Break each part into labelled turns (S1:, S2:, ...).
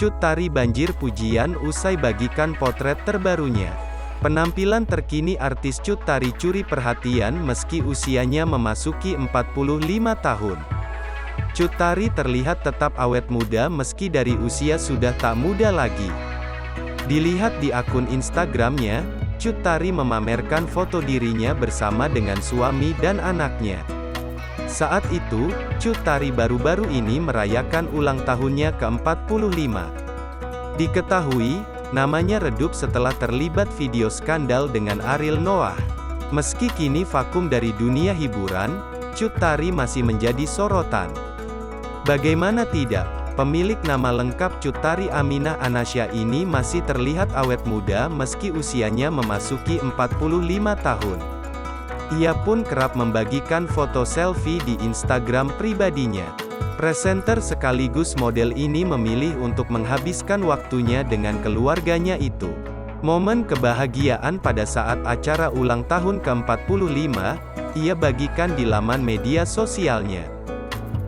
S1: Cut Tari banjir pujian usai bagikan potret terbarunya. Penampilan terkini artis Cut Tari curi perhatian meski usianya memasuki 45 tahun. Cut Tari terlihat tetap awet muda meski dari usia sudah tak muda lagi. Dilihat di akun Instagramnya, Cut Tari memamerkan foto dirinya bersama dengan suami dan anaknya. Saat itu, Cut Tari baru-baru ini merayakan ulang tahunnya ke-45. Diketahui, namanya redup setelah terlibat video skandal dengan Ariel Noah. Meski kini vakum dari dunia hiburan, Cut Tari masih menjadi sorotan. Bagaimana tidak, pemilik nama lengkap Cut Tari Aminah Anasya ini masih terlihat awet muda meski usianya memasuki 45 tahun. Ia pun kerap membagikan foto selfie di Instagram pribadinya. Presenter sekaligus model ini memilih untuk menghabiskan waktunya dengan keluarganya itu. Momen kebahagiaan pada saat acara ulang tahun ke-45, ia bagikan di laman media sosialnya.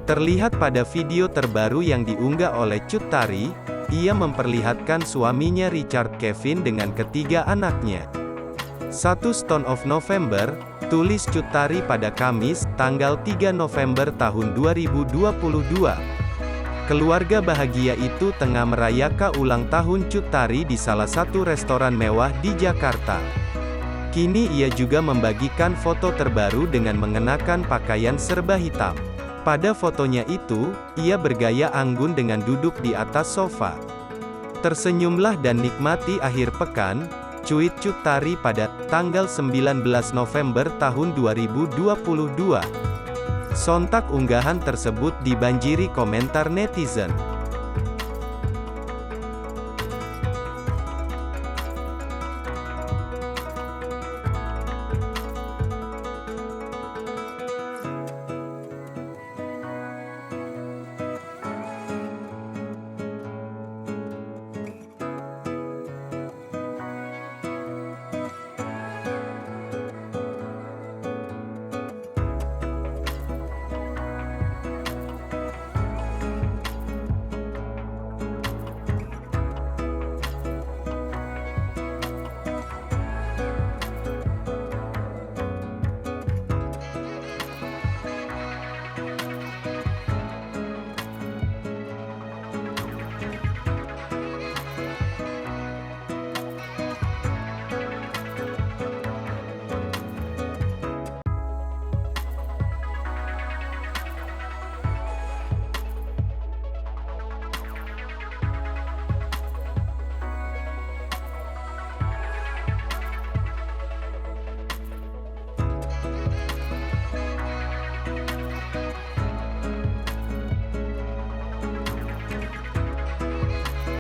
S1: Terlihat pada video terbaru yang diunggah oleh Cut Tari, ia memperlihatkan suaminya Richard Kevin dengan ketiga anaknya. 1 Stone of November, tulis Cut Tari pada Kamis, tanggal 3 November tahun 2022. Keluarga bahagia itu tengah merayakan ulang tahun Cut Tari di salah satu restoran mewah di Jakarta. Kini ia juga membagikan foto terbaru dengan mengenakan pakaian serba hitam. Pada fotonya itu, ia bergaya anggun dengan duduk di atas sofa. Tersenyumlah dan nikmati akhir pekan, cuit Cut Tari pada tanggal 19 November tahun 2022. Sontak unggahan tersebut dibanjiri komentar netizen.